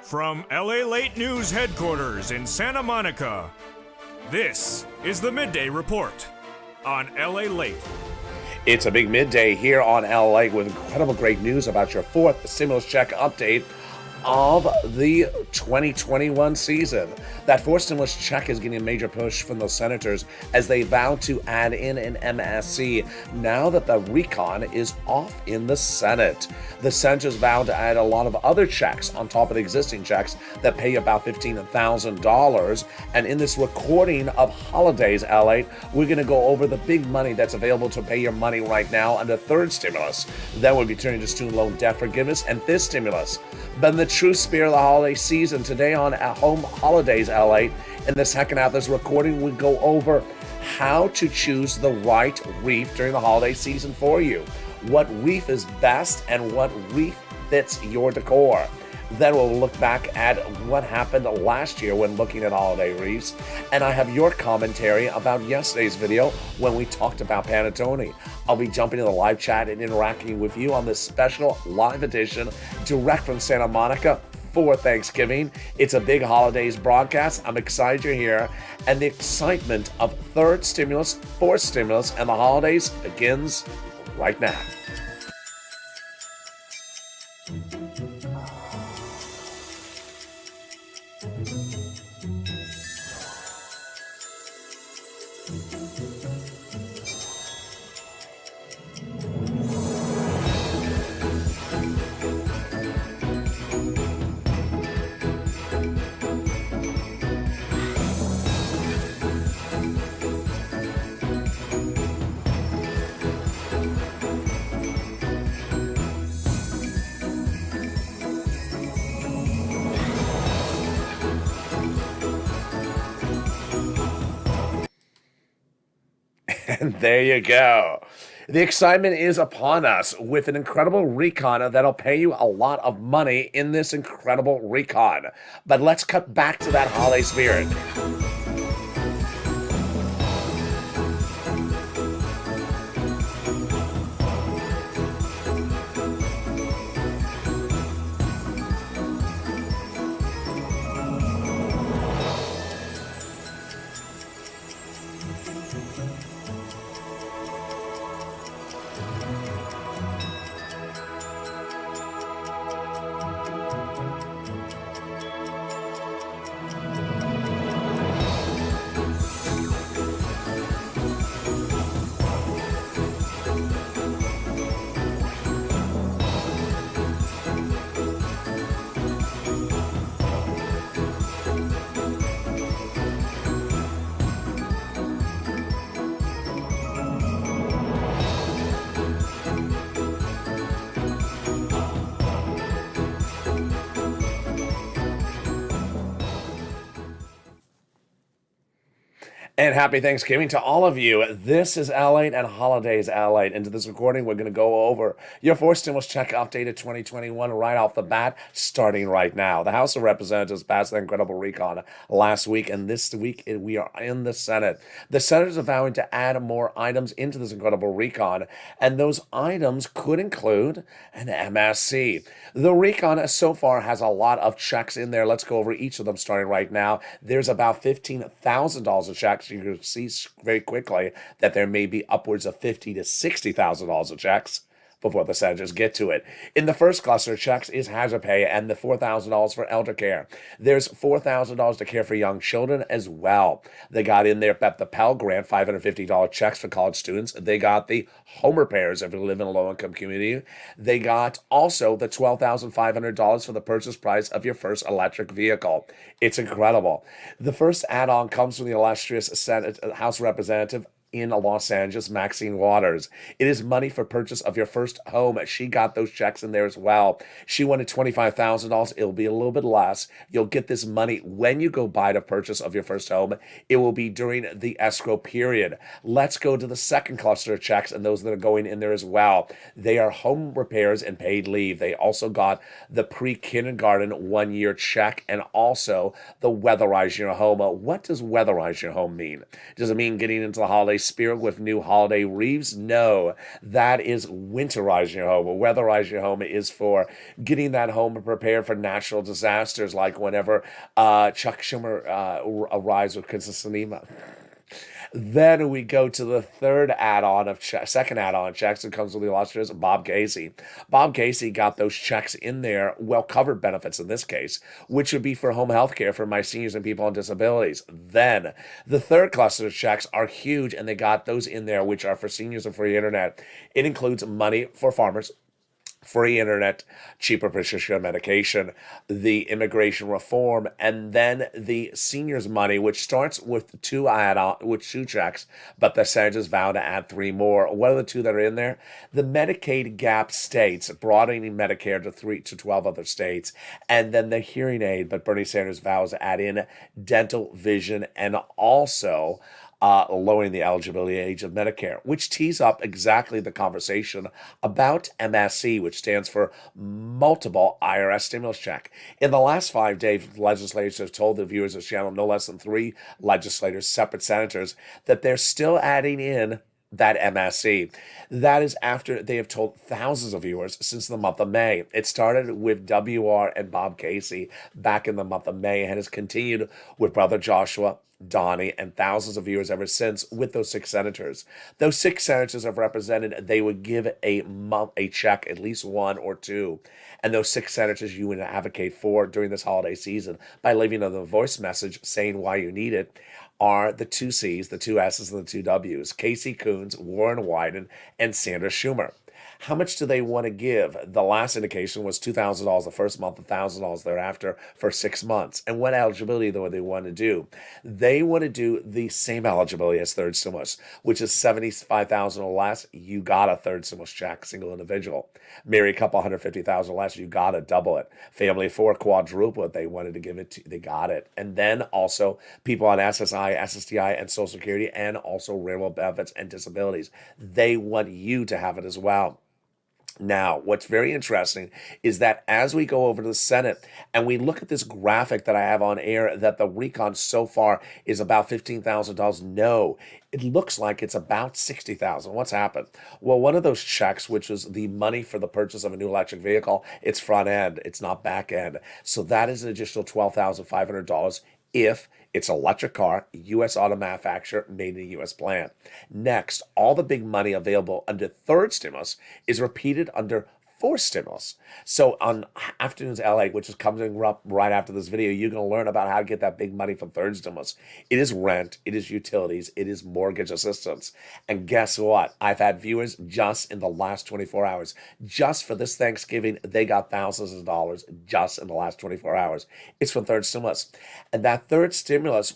From LALATE News headquarters in Santa Monica, this is the Midday Report on LALATE. It's a big midday here on LA with incredible great news about your fourth stimulus check update of the 2021 season. That fourth stimulus check is getting a major push from the senators as they vow to add in an MSC now that the RECON is off in the Senate. The senators vow to add a lot of other checks on top of the existing checks that pay about $15,000. And in this recording of Holidays LA, we're going to go over the big money that's available to pay your money right now under third stimulus. Then we'll be turning to student loan debt forgiveness and fifth stimulus. But in the true spirit of the holiday season, today on At Home Holidays LA, in the second half of this recording, we go over how to choose the right wreath during the holiday season for you, what wreath is best, and what wreath fits your decor. Then we'll look back at what happened last year when looking at holiday wreaths, and I have your commentary about yesterday's video when we talked about panettone. I'll be jumping in the live chat and interacting with you on this special live edition direct from Santa Monica for Thanksgiving. It's a big holidays broadcast. I'm excited you're here, and the excitement of third stimulus, fourth stimulus, and the holidays begins right now. And there you go. The excitement is upon us with an incredible recon that'll pay you a lot of money in this incredible recon. But let's cut back to that holiday spirit. And happy Thanksgiving to all of you. This is LA and Holidays LA. Into this recording, we're going to go over your fourth stimulus check updated 2021 right off the bat, starting right now. The House of Representatives passed the incredible recon last week, and this week we are in the Senate. The senators are vowing to add more items into this incredible recon, and those items could include an MSC. The recon so far has a lot of checks in there. Let's go over each of them starting right now. There's about $15,000 of checks. You can see very quickly that there may be upwards of $50,000 to $60,000 of checks before the senators get to it. In the first cluster of checks is hazard pay and the $4,000 for elder care. There's $4,000 to care for young children as well. They got in there at the Pell Grant, $550 checks for college students. They got the home repairs if you live in a low-income community. They got also the $12,500 for the purchase price of your first electric vehicle. It's incredible. The first add-on comes from the illustrious Senate House Representative in Los Angeles, Maxine Waters. It is money for purchase of your first home. She got those checks in there as well. She wanted $25,000. It'll be a little bit less. You'll get this money when you go buy the purchase of your first home. It will be during the escrow period. Let's go to the second cluster of checks and those that are going in there as well. They are home repairs and paid leave. They also got the pre-kindergarten 1-year check and also the weatherize your home. What does weatherize your home mean? Does it mean getting into the holiday spirit with new holiday wreaths? No, that is winterizing your home. Weatherizing your home is for getting that home prepared for natural disasters, like whenever Chuck Schumer arrives with Quinceanera. Then we go to the third add-on of second add-on checks that comes with the illustrious Bob Casey. Bob Casey got those checks in there, well-covered benefits in this case, which would be for home health care for my seniors and people on disabilities. Then the third cluster of checks are huge, and they got those in there, which are for seniors and free internet. It includes money for farmers, free internet, cheaper prescription medication, the immigration reform, and then the seniors money, which starts with two checks, but the Senators vow to add three more. What are the two that are in there? The Medicaid gap states, broadening Medicare to 12 other states, and then the hearing aid, but Bernie Sanders vows to add in dental, vision, and also lowering the eligibility age of Medicare, which tees up exactly the conversation about MSC, which stands for Multiple IRS Stimulus Check. In the last 5 days, legislators have told the viewers of this channel, no less than 3 legislators, separate senators, that they're still adding in that MSC. That is after they have told thousands of viewers since the month of May. It started with WR and Bob Casey back in the month of May and has continued with Brother Joshua, Donnie, and thousands of viewers ever since with those 6 senators. Those 6 senators have represented they would give a check, at least 1 or 2. And those 6 senators you would advocate for during this holiday season by leaving them a voice message saying why you need it are the 2 C's, the 2 S's, and the 2 W's, Casey Coons, Warren Wyden, and Sanders Schumer. How much do they want to give? The last indication was $2,000 the first month, $1,000 thereafter for 6 months. And what eligibility, though, they want to do? They want to do the same eligibility as third stimulus, which is $75,000 or less. You got a third stimulus check, single individual. Married couple, $150,000 or less. You got to double it. Family of 4, quadruple it. They wanted to give it to. They got it. And then also people on SSI, SSDI, and Social Security, and also railroad benefits and disabilities. They want you to have it as well. Now, what's very interesting is that as we go over to the Senate and we look at this graphic that I have on air, that the recon so far is about $15,000. No, it looks like it's about $60,000. What's happened? Well, one of those checks, which is the money for the purchase of a new electric vehicle, it's front end, it's not back end. So that is an additional $12,500 if it's an electric car, U.S. auto manufacturer, made in a U.S. plant. Next, all the big money available under third stimulus is repeated under fourth stimulus. So on Afternoons LA, which is coming up right after this video, you're going to learn about how to get that big money from third stimulus. It is rent, it is utilities, it is mortgage assistance. And guess what? I've had viewers just in the last 24 hours. Just for this Thanksgiving, they got thousands of dollars just in the last 24 hours. It's from third stimulus. And that third stimulus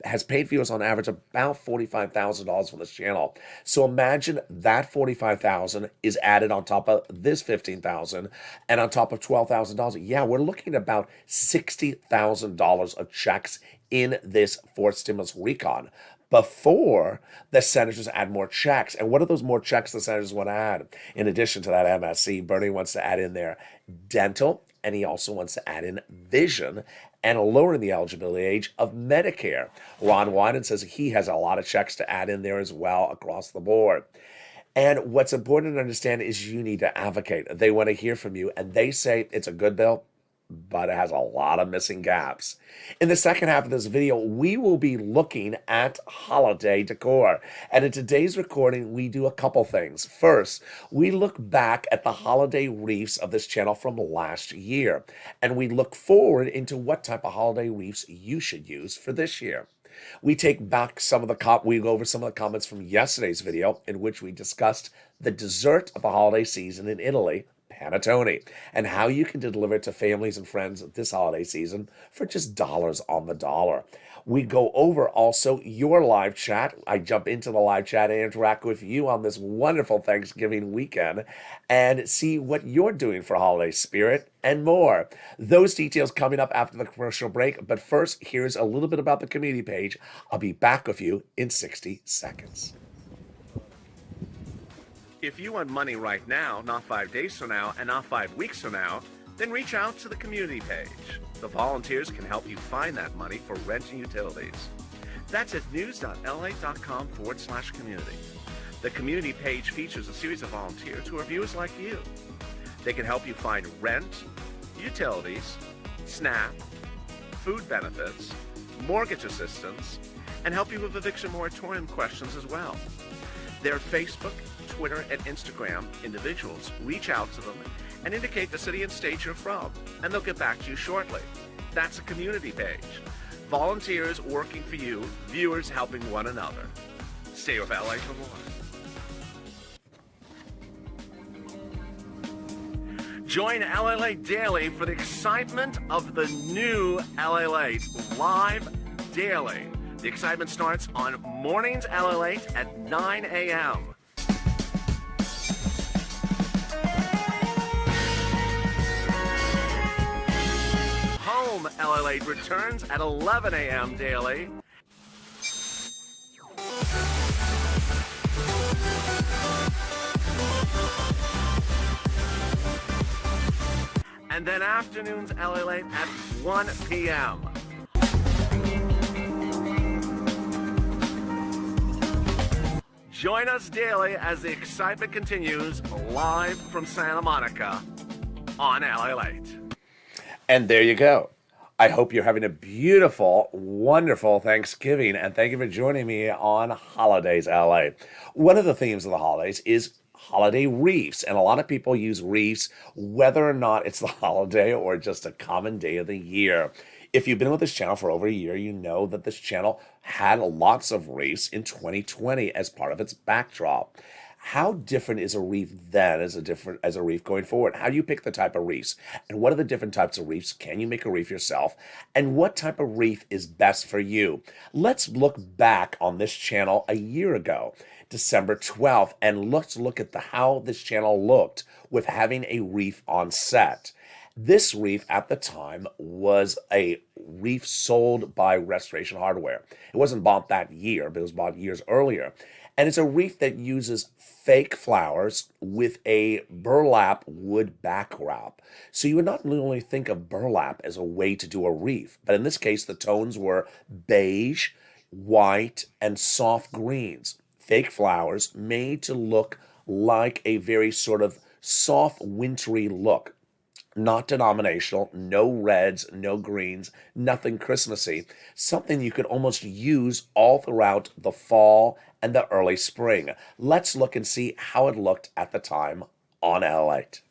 has paid viewers on average about $45,000 for this channel. So imagine that $45,000 is added on top of this $15,000 and on top of $12,000. Yeah, we're looking at about $60,000 of checks in this fourth stimulus recon before the senators add more checks. And what are those more checks the senators want to add? In addition to that MSC, Bernie wants to add in there dental, and he also wants to add in vision and lowering the eligibility age of Medicare. Ron Wyden says he has a lot of checks to add in there as well across the board. And what's important to understand is you need to advocate. They want to hear from you, and they say it's a good bill, but it has a lot of missing gaps. In the second half of this video, we will be looking at holiday decor. And in today's recording, we do a couple things. First, we look back at the holiday wreaths of this channel from last year, and we look forward into what type of holiday wreaths you should use for this year. We take back we go over some of the comments from yesterday's video in which we discussed the dessert of the holiday season in Italy, panettone, and how you can deliver it to families and friends this holiday season for just dollars on the dollar. We go over also your live chat. I jump into the live chat and interact with you on this wonderful Thanksgiving weekend and see what you're doing for holiday spirit and more. Those details coming up after the commercial break. But first, here's a little bit about the community page. I'll be back with you in 60 seconds. If you want money right now, not 5 days from now, and not 5 weeks from now, then reach out to the community page. The volunteers can help you find that money for rent and utilities. That's at news.lalate.com/community. The community page features a series of volunteers who are viewers like you. They can help you find rent, utilities, SNAP, food benefits, mortgage assistance, and help you with eviction moratorium questions as well. Their Facebook, Twitter, and Instagram individuals reach out to them and indicate the city and state you're from, and they'll get back to you shortly. That's a community page. Volunteers working for you, viewers helping one another. Stay with LA for more. Join LALATE Daily for the excitement of the new LALATE live daily. The excitement starts on mornings LALATE at 9 a.m. Home LALATE returns at 11 a.m. daily. And then afternoons LALATE at 1 p.m. Join us daily as the excitement continues live from Santa Monica on LALATE. And there you go. I hope you're having a beautiful, wonderful Thanksgiving, and thank you for joining me on Holidays LA. One of the themes of the holidays is holiday wreaths, and a lot of people use wreaths whether or not it's the holiday or just a common day of the year. If you've been with this channel for over a year, you know that this channel had lots of wreaths in 2020 as part of its backdrop. How different is a wreath then as a wreath going forward? How do you pick the type of wreaths? And what are the different types of wreaths? Can you make a wreath yourself? And what type of wreath is best for you? Let's look back on this channel a year ago, December 12th, and let's look at how this channel looked with having a wreath on set. This wreath at the time was a wreath sold by Restoration Hardware. It wasn't bought that year, but it was bought years earlier. And it's a wreath that uses fake flowers with a burlap wood backwrap. So you would not only think of burlap as a way to do a wreath, but in this case, the tones were beige, white, and soft greens. Fake flowers made to look like a very sort of soft, wintry look. Not denominational, no reds, no greens, nothing Christmassy. Something you could almost use all throughout the fall and the early spring. Let's look and see how it looked at the time on LALATE.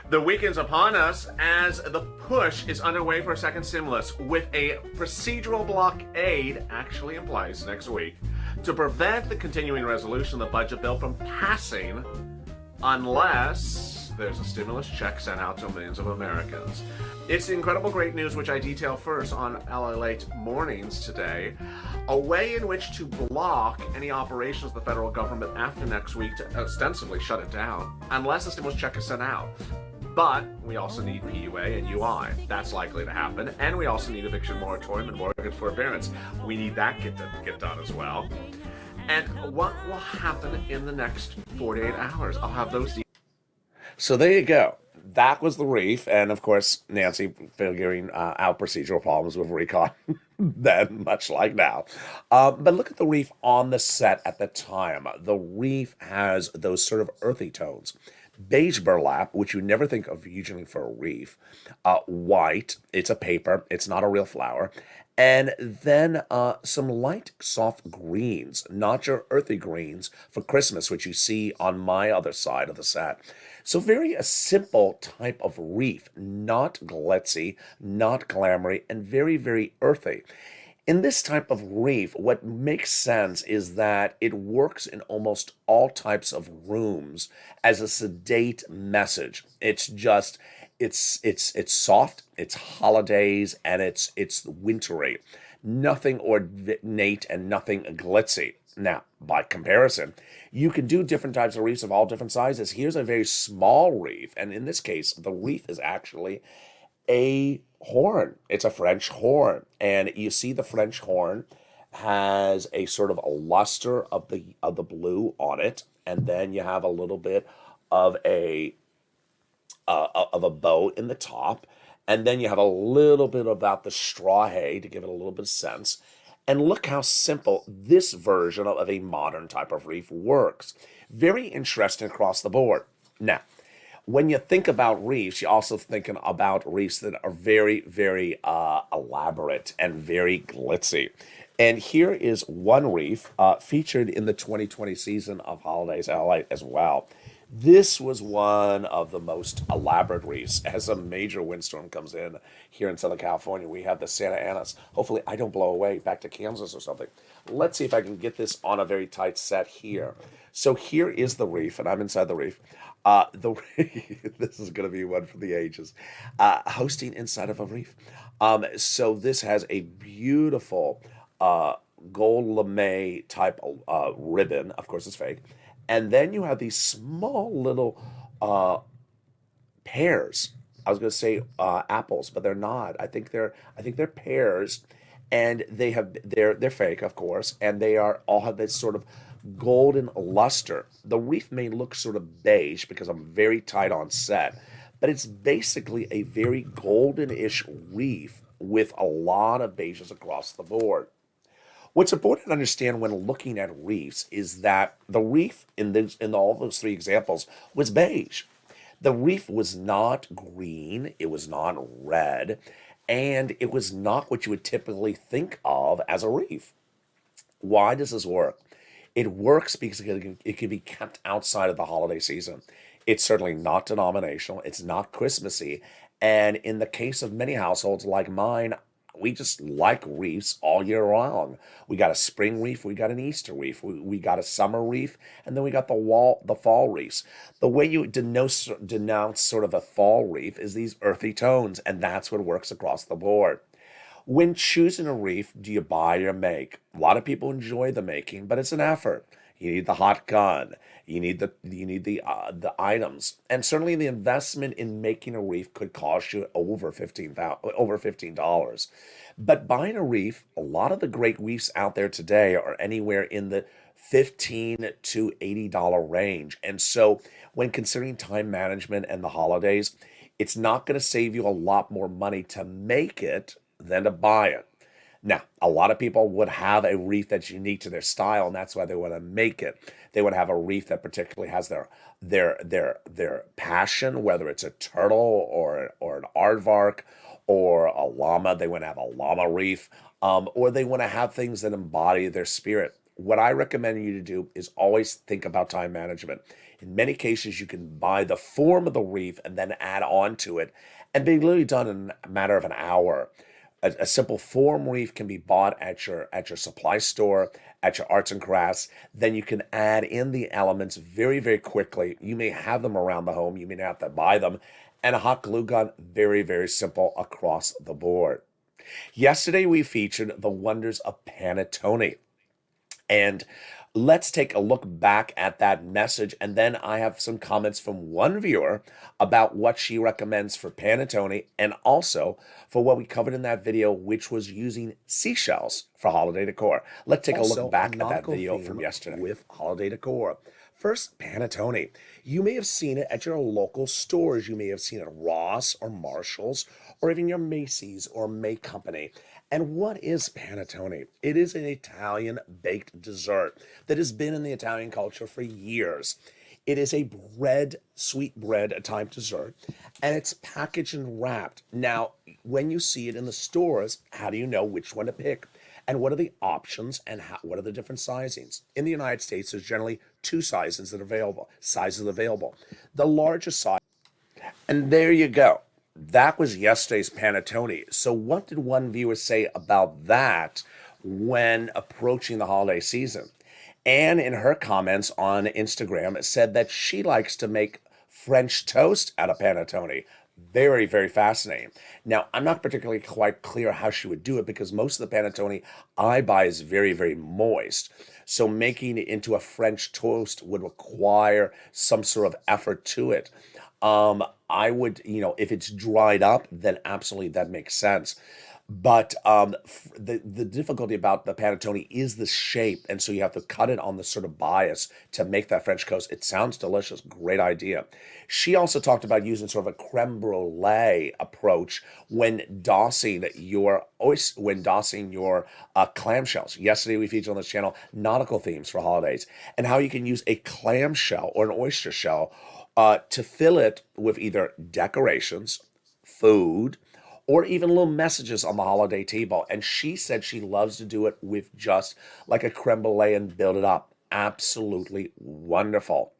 The weekend's upon us as the push is underway for a second stimulus, with a procedural blockade actually in place next week to prevent the continuing resolution of the budget bill from passing unless there's a stimulus check sent out to millions of Americans. It's the incredible great news, which I detail first on LALATE Mornings today, a way in which to block any operations of the federal government after next week to ostensibly shut it down unless a stimulus check is sent out. But we also need PUA and UI. That's likely to happen. And we also need eviction moratorium and mortgage forbearance. We need that get done as well. And what will happen in the next 48 hours? I'll have those. So there you go. That was the wreath. And of course, Nancy figuring out procedural problems with RECON then, much like now. But look at the wreath on the set at the time. The wreath has those sort of earthy tones. Beige burlap, which you never think of usually for a wreath. White, it's a paper, it's not a real flower. And then some light, soft greens, not your earthy greens for Christmas, which you see on my other side of the set. So very a simple type of wreath, not glitzy, not glamoury, and very, very earthy. In this type of wreath, what makes sense is that it works in almost all types of rooms as a sedate message. It's just, it's soft, it's holidays, and it's wintry. Nothing ornate and nothing glitzy. Now, by comparison, you can do different types of wreaths of all different sizes. Here's a very small wreath, and in this case, the wreath is actually a horn. It's a French horn, and you see the French horn has a sort of a luster of the blue on it, and then you have a little bit of a bow in the top, and then you have a little bit about the straw hay to give it a little bit of sense. And look how simple this version of a modern type of wreath works. Very interesting across the board. Now, when you think about reefs, you're also thinking about reefs that are very, very elaborate and very glitzy. And here is one reef featured in the 2020 season of Holidays LA as well. This was one of the most elaborate reefs. As a major windstorm comes in here in Southern California, we have the Santa Anas. Hopefully, I don't blow away back to Kansas or something. Let's see if I can get this on a very tight set here. So here is the reef, and I'm inside the reef. The this is going to be one for the ages. Hosting inside of a reef. So this has a beautiful uh, gold lame type ribbon. Of course, it's fake. And then you have these small little uh, pears. I was going to say apples, but they're not. I think they're pears, and they're fake, of course, and they are all have this sort of golden luster. The wreath may look sort of beige because I'm very tight on set, but it's basically a very golden-ish wreath with a lot of beiges across the board. What's important to understand when looking at reefs is that the reef in all those three examples was beige. The reef was not green, it was not red, and it was not what you would typically think of as a reef. Why does this work? It works because it can be kept outside of the holiday season. It's certainly not denominational, it's not Christmassy, and in the case of many households like mine, we just like reefs all year long. We got a spring reef, we got an Easter reef, we got a summer reef, and then we got the fall reefs. The way you denounce sort of a fall reef is these earthy tones, and that's what works across the board. When choosing a reef, do you buy or make? A lot of people enjoy the making, but it's an effort. You need the hot gun. You need the items, and certainly the investment in making a reef could cost you over $15. But buying a reef, a lot of the great reefs out there today are anywhere in the $15 to $80 range. And so, when considering time management and the holidays, it's not going to save you a lot more money to make it than to buy it. Now, a lot of people would have a wreath that's unique to their style, and that's why they want to make it. They would have a wreath that particularly has their passion, whether it's a turtle or an aardvark or a llama. They want to have a llama wreath, or they want to have things that embody their spirit. What I recommend you to do is always think about time management. In many cases, you can buy the form of the wreath and then add on to it, and be literally done in a matter of an hour. A simple form wreath can be bought at your supply store, at your arts and crafts. Then you can add in the elements very, very quickly. You may have them around the home, you may not have to buy them, and a hot glue gun, very, very simple across the board. Yesterday we featured the wonders of panettone. And let's take a look back at that message. And then I have some comments from one viewer about what she recommends for panettone and also for what we covered in that video, which was using seashells for holiday decor. Let's take a look back at that video from yesterday with holiday decor. First, panettone. You may have seen it at your local stores. You may have seen it at Ross or Marshall's or even your Macy's or May Company. And what is panettone? It is an Italian baked dessert that has been in the Italian culture for years. It is a sweet bread type dessert, and it's packaged and wrapped. Now, when you see it in the stores, how do you know which one to pick? And what are the options and what are the different sizings? In the United States, there's generally two sizes available. The largest size, and there you go. That was yesterday's panettone. So what did one viewer say about that when approaching the holiday season? Anne, in her comments on Instagram, said that she likes to make French toast out of panettone. Very, very fascinating. Now, I'm not particularly quite clear how she would do it because most of the panettone I buy is very, very moist. So making it into a French toast would require some sort of effort to it. I would, if it's dried up, then absolutely that makes sense. But the difficulty about the panettone is the shape, and so you have to cut it on the sort of bias to make that French toast. It sounds delicious, great idea. She also talked about using sort of a creme brulee approach when dossing your clamshells. Yesterday we featured on this channel nautical themes for holidays, and how you can use a clamshell or an oyster shell to fill it with either decorations, food, or even little messages on the holiday table. And she said she loves to do it with just like a creme brulee and build it up. Absolutely wonderful.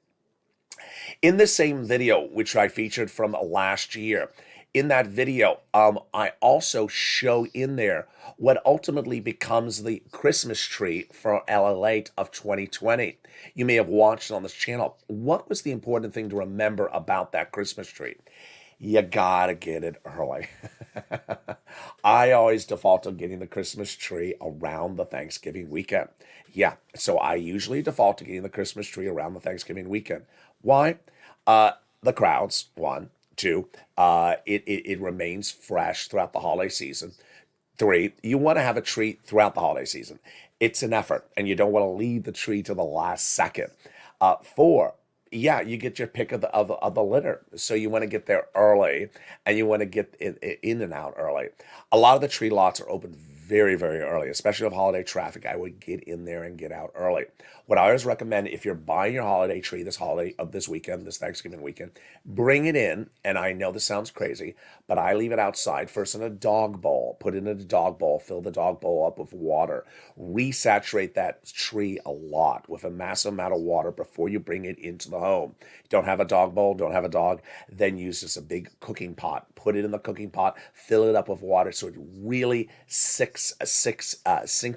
In the same video, which I featured from last year, in that video, I also show in there what ultimately becomes the Christmas tree for LALATE of 2020. You may have watched it on this channel. What was the important thing to remember about that Christmas tree? You gotta get it early. I always default to getting the Christmas tree around the Thanksgiving weekend. Yeah, so I usually default to getting the Christmas tree around the Thanksgiving weekend. Why? The crowds, one. Two, it remains fresh throughout the holiday season. Three, you want to have a tree throughout the holiday season. It's an effort, and you don't want to leave the tree to the last second. Four, yeah, you get your pick of the litter. So you want to get there early, and you want to get in and out early. A lot of the tree lots are open very, very early, especially with holiday traffic. I would get in there and get out early. What I always recommend, if you're buying your holiday tree this weekend, this Thanksgiving weekend, bring it in. And I know this sounds crazy, but I leave it outside first in a dog bowl. Put it in a dog bowl, fill the dog bowl up with water, resaturate that tree a lot with a massive amount of water before you bring it into the home. Don't have a dog bowl, don't have a dog, then use just a big cooking pot. Put it in the cooking pot, fill it up with water so it really sinks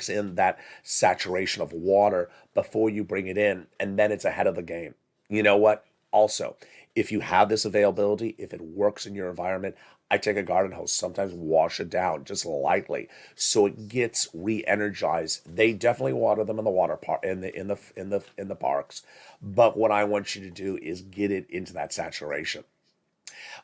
in that saturation of water before you bring it in, and then it's ahead of the game. You know what? Also, if you have this availability, if it works in your environment, I take a garden hose, sometimes wash it down just lightly so it gets re-energized. They definitely water them in the water park in the parks, but what I want you to do is get it into that saturation.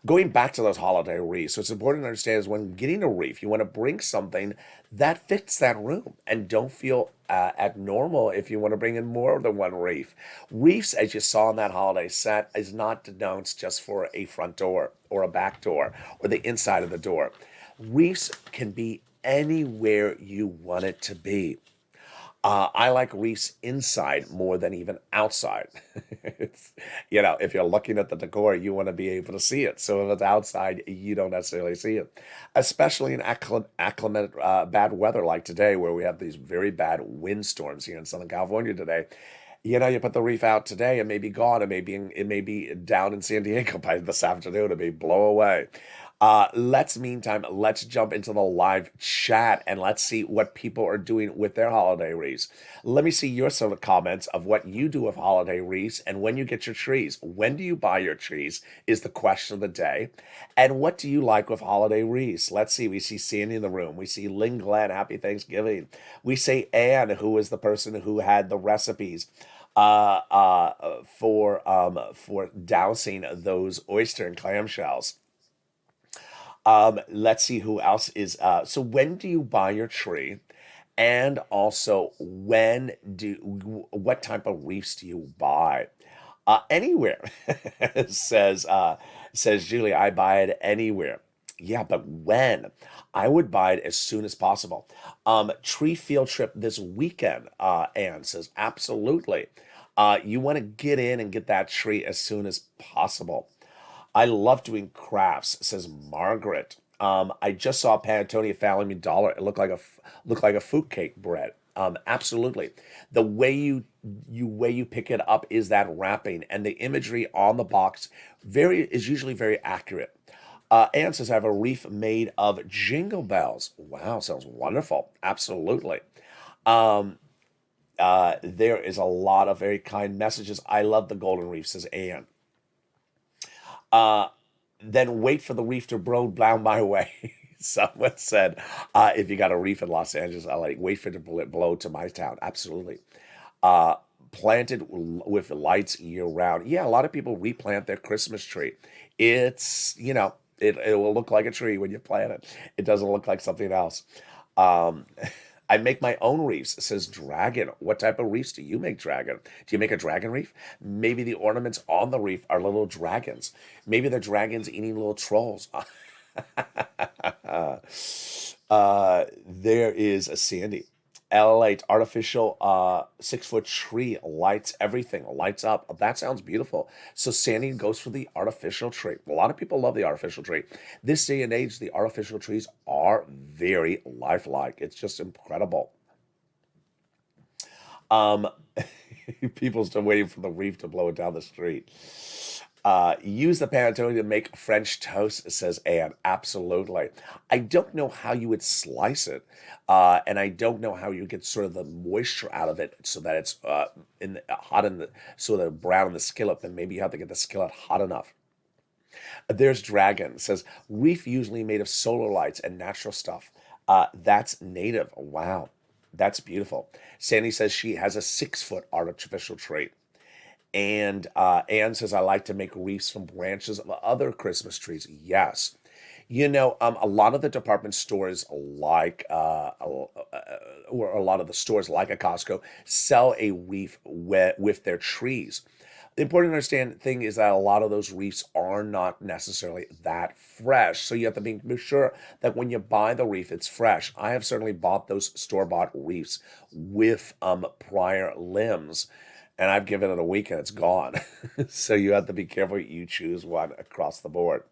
Going back to those holiday wreaths, so it's important to understand is when getting a wreath, you want to bring something that fits that room and don't feel abnormal if you want to bring in more than one wreath. Wreaths, as you saw in that holiday set, is not denounced just for a front door or a back door or the inside of the door. Wreaths can be anywhere you want it to be. I like wreaths inside more than even outside. If you're looking at the decor, you want to be able to see it. So if it's outside, you don't necessarily see it. Especially in acclimate bad weather like today, where we have these very bad windstorms here in Southern California today. You put the wreath out today, it may be gone. It may be down in San Diego by this afternoon. It may blow away. Meantime, let's jump into the live chat and let's see what people are doing with their holiday wreaths. Let me see your sort of comments of what you do with holiday wreaths and when you get your trees. When do you buy your trees is the question of the day. And what do you like with holiday wreaths? Let's see. We see Sandy in the room. We see Lynn Glenn. Happy Thanksgiving. We say Anne, who is the person who had the recipes for dousing those oyster and clam shells. Let's see who else is. So when do you buy your tree? And also, what type of wreaths do you buy? Anywhere, says Julie. I buy it anywhere. Yeah, but when? I would buy it as soon as possible. Tree field trip this weekend, Anne says, absolutely. You want to get in and get that tree as soon as possible. I love doing crafts, says Margaret. I just saw a panettone at Family Dollar. It looked like a fruit cake bread. Absolutely. The way you pick it up is that wrapping, and the imagery on the box is usually very accurate. Anne says, I have a wreath made of jingle bells. Wow, sounds wonderful. Absolutely. There is a lot of very kind messages. I love the golden wreath, says Anne. Then wait for the wreath to blow my way. Someone said, if you got a wreath in Los Angeles, wait for it to blow to my town. Absolutely. Planted with lights year round. Yeah, a lot of people replant their Christmas tree. It's, It will look like a tree when you plant it. It doesn't look like something else. Um, I make my own reefs. It says dragon. What type of reefs do you make, dragon? Do you make a dragon reef? Maybe the ornaments on the reef are little dragons. Maybe the dragons eating little trolls. There is a Sandy. LALATE artificial 6-foot tree lights everything, lights up. That sounds beautiful. So Sandy goes for the artificial tree. A lot of people love the artificial tree. This day and age, the artificial trees are very lifelike. It's just incredible. Um, People still waiting for the reef to blow it down the street. Use the panettone to make French toast, says Anne. Absolutely. I don't know how you would slice it, and I don't know how you get sort of the moisture out of it so that it's hot in the so that brown in the skillet. Then maybe you have to get the skillet hot enough. There's Dragon says reef usually made of solar lights and natural stuff. That's native. Wow, that's beautiful. Sandy says she has a 6-foot artificial tree. And Anne says, I like to make wreaths from branches of other Christmas trees. Yes. A lot of the department stores or a lot of the stores like a Costco sell a wreath with their trees. The important to understand thing is that a lot of those wreaths are not necessarily that fresh. So you have to be sure that when you buy the wreath, it's fresh. I have certainly bought those store-bought wreaths with prior limbs, and I've given it a week and it's gone. So you have to be careful you choose one across the board.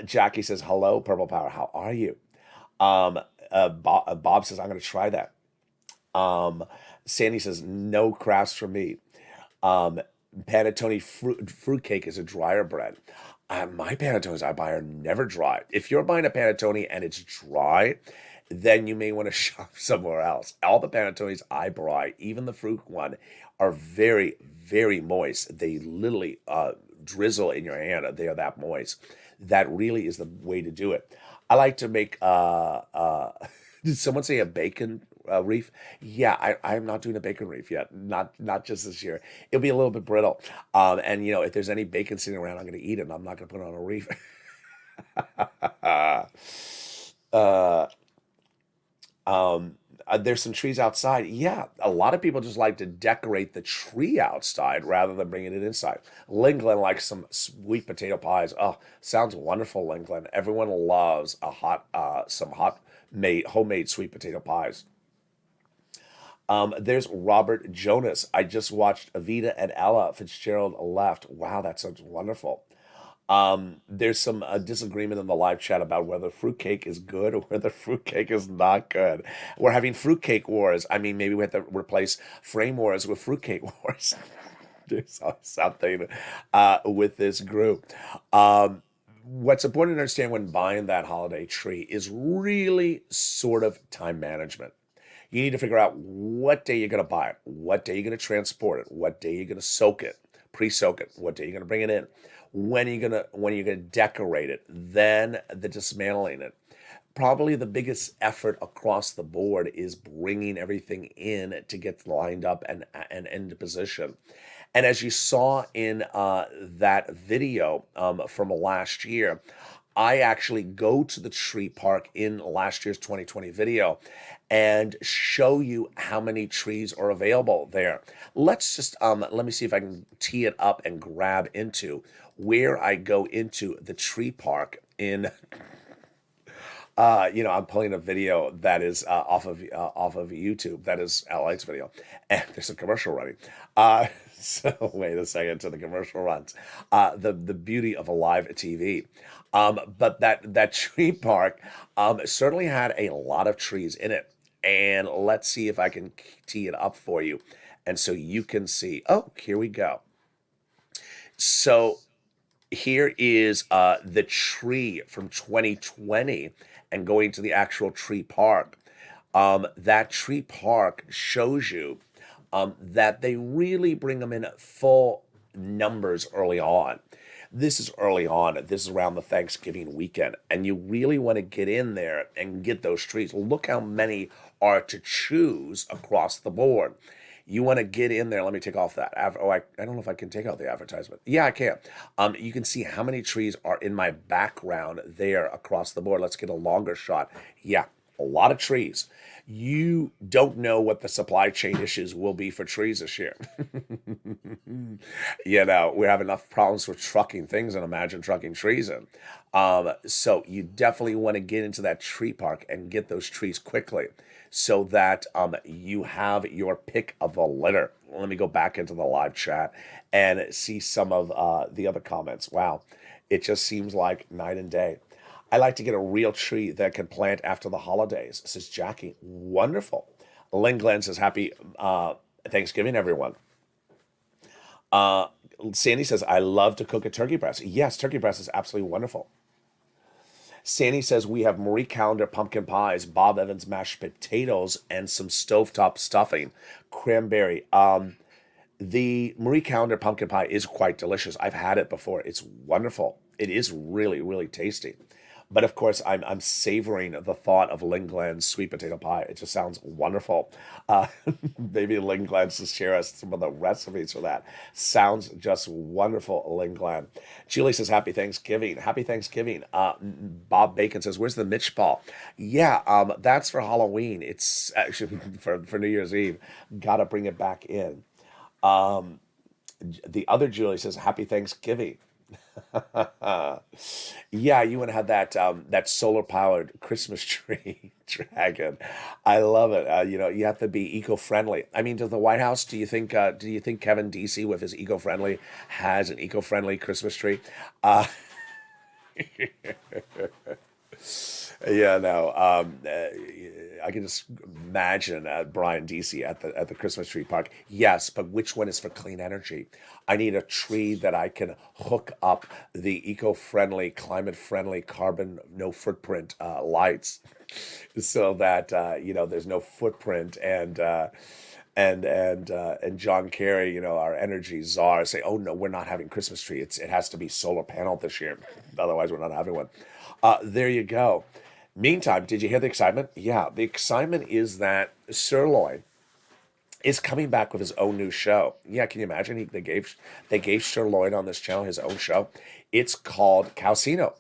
Jackie says, hello, Purple Power. How are you? Bob says, I'm going to try that. Sandy says, no crafts for me. Panettone fruitcake is a drier bread. My panettones I buy are never dry. If you're buying a panettone and it's dry, then you may want to shop somewhere else. All the panettones I buy, even the fruit one, are very, very moist. They literally drizzle in your hand. They are that moist. That really is the way to do it. I like to make, did someone say a bacon reef? Yeah, I'm not doing a bacon reef yet. Not just this year. It'll be a little bit brittle. And if there's any bacon sitting around, I'm going to eat it. And I'm not going to put it on a reef. There's some trees outside. Yeah, a lot of people just like to decorate the tree outside rather than bringing it inside. Lingland likes some sweet potato pies. Oh, sounds wonderful, Lingland. Everyone loves some homemade sweet potato pies. There's Robert Jonas. I just watched Evita and Ella Fitzgerald left. Wow, that sounds wonderful. There's some disagreement in the live chat about whether fruitcake is good or whether fruitcake is not good. We're having fruitcake wars. I mean, maybe we have to replace frame wars with fruitcake wars. There's something with this group. What's important to understand when buying that holiday tree is really sort of time management. You need to figure out what day you're going to buy it, what day you're going to transport it, what day you're going to soak it, pre-soak it, what day you're going to bring it in, when you're gonna decorate it, then the dismantling it. Probably the biggest effort across the board is bringing everything in to get lined up and into position. And as you saw in that video from last year, I actually go to the tree park in last year's 2020 video and show you how many trees are available there. Let's just, let me see if I can tee it up and grab into where I go into the tree park in, I'm pulling a video that is off of YouTube. That is LA's video. And there's a commercial running. So wait a second till the commercial runs. The beauty of a live TV. But that tree park certainly had a lot of trees in it. And let's see if I can tee it up for you. And so you can see, oh, here we go. So here is the tree from 2020 and going to the actual tree park. That tree park shows you that they really bring them in at full numbers early on. This is early on. This is around the Thanksgiving weekend. And you really want to get in there and get those trees. Look how many are to choose across the board. You want to get in there. Let me take off that. I don't know if I can take out the advertisement. Yeah, I can. You can see how many trees are in my background there across the board. Let's get a longer shot. Yeah, a lot of trees. You don't know what the supply chain issues will be for trees this year. We have enough problems with trucking things, and imagine trucking trees in. So you definitely want to get into that tree park and get those trees quickly so that you have your pick of the litter. Let me go back into the live chat and see some of the other comments. Wow, it just seems like night and day. I like to get a real tree that can plant after the holidays, says Jackie. Wonderful. Lynn Glenn says, happy Thanksgiving, everyone. Uh, Sandy says, I love to cook a turkey breast. Yes, turkey breast is absolutely wonderful. Sandy says, we have Marie Callender pumpkin pies, Bob Evans mashed potatoes, and some stovetop stuffing, cranberry. The Marie Callender pumpkin pie is quite delicious. I've had it before. It's wonderful. It is really, really tasty. But of course, I'm savoring the thought of Lynn Glenn's sweet potato pie. It just sounds wonderful. Uh, Maybe Lynn Glenn to share us some of the recipes for that. Sounds just wonderful, Lynn Glenn. Julie says, happy Thanksgiving. Happy Thanksgiving. Bob Bacon says, where's the Mitch ball? Yeah, that's for Halloween. It's actually for New Year's Eve. Gotta bring it back in. Um, the other Julie says, happy Thanksgiving. Yeah, you want to have that solar powered Christmas tree dragon. I love it. You have to be eco friendly. I mean, does the White House? Do you think Kevin DC with his eco friendly has an eco friendly Christmas tree? Uh, yeah, no. I can just imagine Brian DC at the Christmas tree park. Yes, but which one is for clean energy? I need a tree that I can hook up the eco-friendly, climate-friendly, carbon no footprint lights, so that there's no footprint and John Kerry, our energy czar, say, oh no, we're not having Christmas tree. It has to be solar panel this year, otherwise we're not having one. There you go. Meantime, did you hear the excitement? Yeah, the excitement is that Sirloin is coming back with his own new show. Yeah, can you imagine? They gave Sirloin on this channel his own show. It's called Calcino.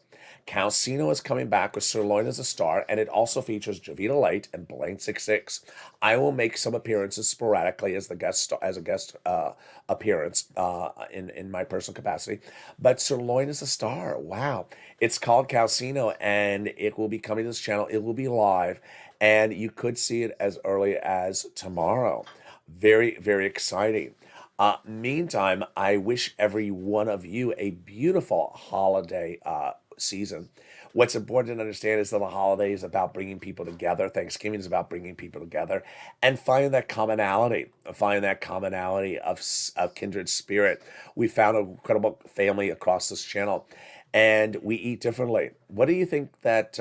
Calcino is coming back with Sirloin as a star, and it also features Javita Light and Blaine 66. I will make some appearances sporadically as a guest appearance in my personal capacity. But Sirloin is a star. Wow. It's called Calcino, and it will be coming to this channel. It will be live, and you could see it as early as tomorrow. Very, very exciting. Meantime, I wish every one of you a beautiful holiday season. What's important to understand is that the holiday is about bringing people together. Thanksgiving is about bringing people together and finding that commonality of kindred spirit. We found an incredible family across this channel, and we eat differently. What do you think that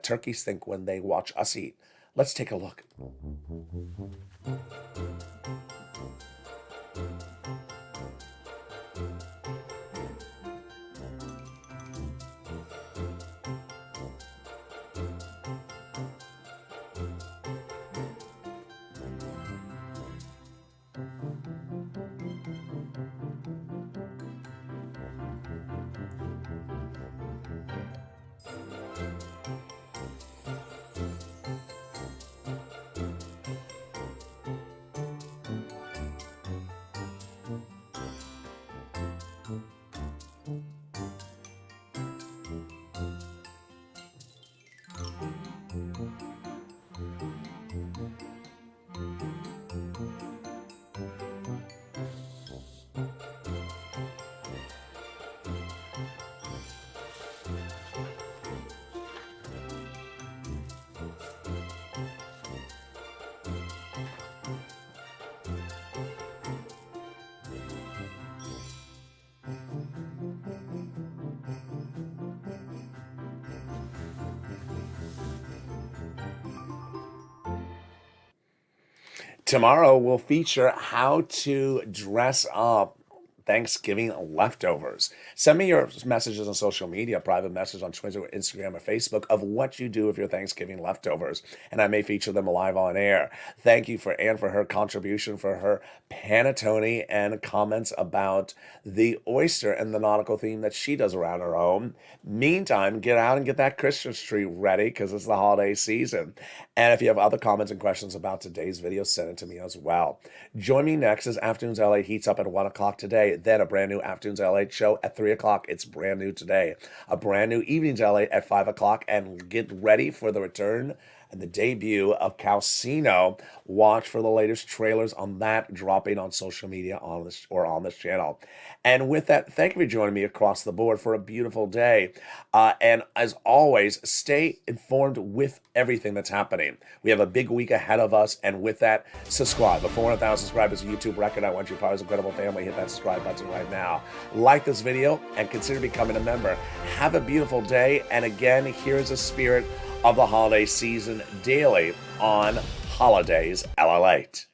turkeys think when they watch us eat? Let's take a look. Tomorrow will feature how to dress up Thanksgiving leftovers. Send me your messages on social media, private message on Twitter, or Instagram, or Facebook of what you do with your Thanksgiving leftovers, and I may feature them live on air. Thank you for Anne for her contribution, for her panettone, and comments about the oyster and the nautical theme that she does around her home. Meantime, get out and get that Christmas tree ready because it's the holiday season. And if you have other comments and questions about today's video, send it to me as well. Join me next as Afternoons LA heats up at 1 o'clock today. Then a brand new Afternoons LA show at 3 o'clock. It's brand new today. A brand new Evenings LA at 5 o'clock. And get ready for the return and the debut of Calcino. Watch for the latest trailers on that dropping on social media on this channel. And with that, thank you for joining me across the board for a beautiful day. And as always, stay informed with everything that's happening. We have a big week ahead of us. And with that, subscribe. Before 100,000 subscribers, a YouTube record. I want you part of this incredible family. Hit that subscribe button right now. Like this video and consider becoming a member. Have a beautiful day. And again, here's a spirit of the holiday season daily on Holidays LALATE.